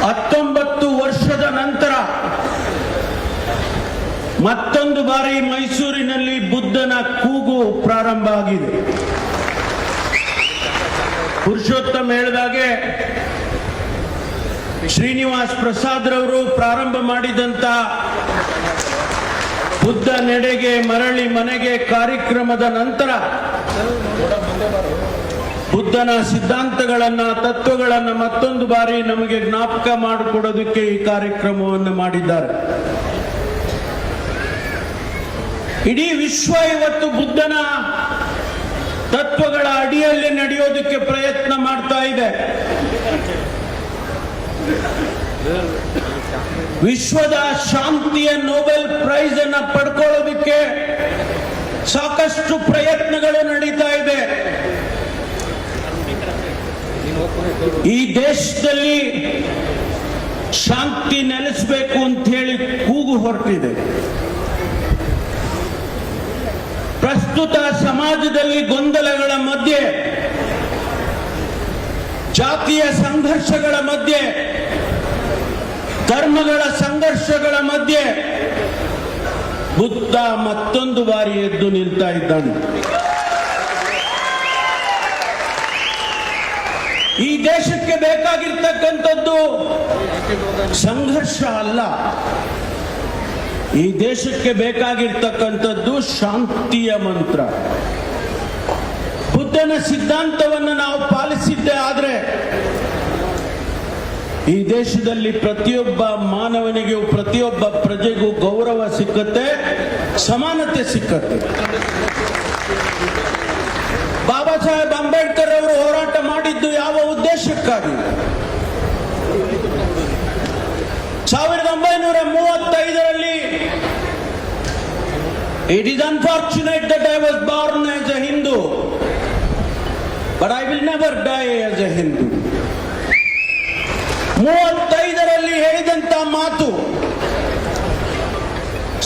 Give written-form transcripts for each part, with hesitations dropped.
19 ವರ್ಷದ ನಂತರ ಮತ್ತೊಂದು ಬಾರಿ ಮೈಸೂರಿನಲ್ಲಿ ಬುದ್ಧನ ಕೂಗು ಪ್ರಾರಂಭ ಆಗಿದೆ. ಪುರುಷೋತ್ತಮ ಹೇಳಿದಾಗೆ ಶ್ರೀನಿವಾಸ್ ಪ್ರಸಾದ್ ರವರು ಪ್ರಾರಂಭ ಮಾಡಿದಂತ ಬುದ್ಧ ನೆಡೆಗೆ ಮರಳಿ ಮನೆಗೆ ಕಾರ್ಯಕ್ರಮದ ನಂತರ ಬುದ್ಧನ ಸಿದ್ಧಾಂತಗಳನ್ನ ತತ್ವಗಳನ್ನ ಮತ್ತೊಂದು ಬಾರಿ ನಮಗೆ ಜ್ಞಾಪಕ ಮಾಡಿಕೊಡೋದಕ್ಕೆ ಈ ಕಾರ್ಯಕ್ರಮವನ್ನು ಮಾಡಿದ್ದಾರೆ. ಇಡೀ ವಿಶ್ವ ಇವತ್ತು ಬುದ್ಧನ ತತ್ವಗಳ ಅಡಿಯಲ್ಲಿ ನಡೆಯೋದಕ್ಕೆ ಪ್ರಯತ್ನ ಮಾಡ್ತಾ ಇದೆ. ವಿಶ್ವದ ಶಾಂತಿಯ ನೊಬೆಲ್ ಪ್ರೈಸ್ ಅನ್ನ ಪಡ್ಕೊಳ್ಳೋದಕ್ಕೆ ಸಾಕಷ್ಟು ಪ್ರಯತ್ನಗಳು ನಡೀತಾ ಇದೆ. ಈ ದೇಶದಲ್ಲಿ ಶಾಂತಿ ನೆಲೆಸಬೇಕು ಅಂತ ಹೇಳಿ ಕೂಗು ಹೊರಟಿದೆ. ಪ್ರಸ್ತುತ ಸಮಾಜದಲ್ಲಿ ಗೊಂದಲಗಳ ಮಧ್ಯೆ, ಜಾತಿಯ ಸಂಘರ್ಷಗಳ ಮಧ್ಯೆ, ಧರ್ಮಗಳ ಸಂಘರ್ಷಗಳ ಮಧ್ಯೆ ಬುದ್ಧ ಮತ್ತೊಂದು ಬಾರಿ ಎದ್ದು ನಿಲ್ತಾ ಇದ್ದಾನೆ. ಈ ದೇಶಕ್ಕೆ ಬೇಕಾಗಿರ್ತಕ್ಕಂಥದ್ದು ಸಂಘರ್ಷ ಅಲ್ಲ, ಈ ದೇಶಕ್ಕೆ ಬೇಕಾಗಿರ್ತಕ್ಕಂಥದ್ದು ಶಾಂತಿಯ ಮಂತ್ರ. ಬುದ್ಧನ ಸಿದ್ಧಾಂತವನ್ನು ನಾವು ಪಾಲಿಸಿದ್ದೇ ಆದ್ರೆ ಈ ದೇಶದಲ್ಲಿ ಪ್ರತಿಯೊಬ್ಬ ಮಾನವನಿಗೂ ಪ್ರತಿಯೊಬ್ಬ ಪ್ರಜೆಗೂ ಗೌರವ ಸಿಕ್ಕತ್ತೆ, ಸಮಾನತೆ ಸಿಕ್ಕತ್ತೆ. ಬಾಬಾ ಸಾಹೇಬ್ ಅಂಬೇಡ್ಕರ್ ಅವರು ಹೋರಾಟ ಮಾಡಿದ್ದು ಯಾವ ಉದ್ದೇಶಕ್ಕಾಗಿ? 1935ರಲ್ಲಿ It is unfortunate that I was born as a Hindu, but I will never die as a Hindu. 35ರಲ್ಲಿ ಹೇಳಿದಂತ ಮಾತು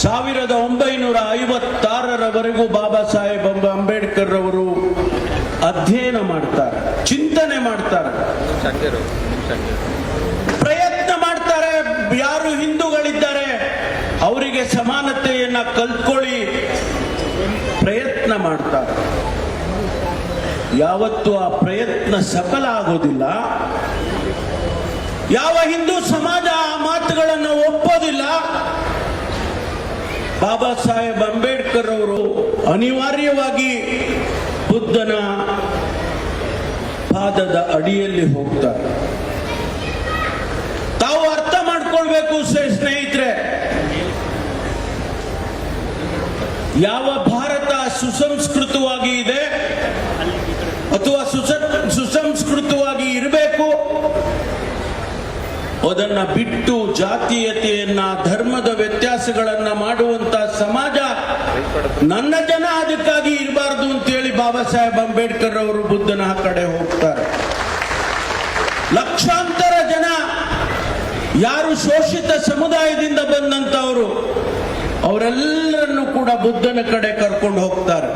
1956ರವರೆಗೂ ಬಾಬಾ ಸಾಹೇಬ್ ಅಂಬೇಡ್ಕರ್ ಅವರು ಅಧ್ಯಯನ ಮಾಡ್ತಾರೆ, ಚಿಂತನೆ ಮಾಡ್ತಾರೆ, ಪ್ರಯತ್ನ ಮಾಡ್ತಾರೆ. ಯಾರು ಹಿಂದೂಗಳಿದ್ದಾರೆ ಅವರಿಗೆ ಸಮಾನತೆಯನ್ನ ಕಲ್ತ್ಕೊಳ್ಳಿ ಪ್ರಯತ್ನ ಮಾಡ್ತಾರೆ. ಯಾವತ್ತೂ ಆ ಪ್ರಯತ್ನ ಸಫಲ ಆಗೋದಿಲ್ಲ. ಯಾವ ಹಿಂದೂ ಸಮಾಜ ಆ ಮಾತುಗಳನ್ನು ಒಪ್ಪೋದಿಲ್ಲ. ಬಾಬಾ ಸಾಹೇಬ್ ಅಂಬೇಡ್ಕರ್ ಅವರು ಅನಿವಾರ್ಯವಾಗಿ ಬುದ್ಧನ ಪಾದದ ಅಡಿಯಲ್ಲಿ ಹೋಗ್ತಾರೆ. ತಾವು ಅರ್ಥ ಮಾಡ್ಕೊಳ್ಬೇಕು ಸ್ನೇಹಿತರೆ, ಯಾವ ಭಾರತ ಸುಸಂಸ್ಕೃತವಾಗಿ ಇದೆ ಅಥವಾ ಸುಸಂಸ್ಕೃತವಾಗಿ ಇರಬೇಕು, ಅದನ್ನ ಬಿಟ್ಟು ಜಾತೀಯತೆಯನ್ನ, ಧರ್ಮದ ವ್ಯತ್ಯಾಸಗಳನ್ನ ಮಾಡುವಂತ ಸಮಾಜ ನನ್ನ ಜನ ಅದಕ್ಕಾಗಿ ಇರಬಾರ್ದು ಅಂತೇಳಿ ಬಾಬಾ ಸಾಹೇಬ್ ಅಂಬೇಡ್ಕರ್ ಅವರು ಬುದ್ಧನ ಕಡೆ ಹೋಗ್ತಾರೆ. ಲಕ್ಷಾಂತರ ಜನ ಯಾರು ಶೋಷಿತ ಸಮುದಾಯದಿಂದ ಬಂದಂತವರು ಅವರೆಲ್ಲರನ್ನು ಕೂಡ ಬುದ್ಧನ ಕಡೆ ಕರ್ಕೊಂಡು ಹೋಗ್ತಾರೆ.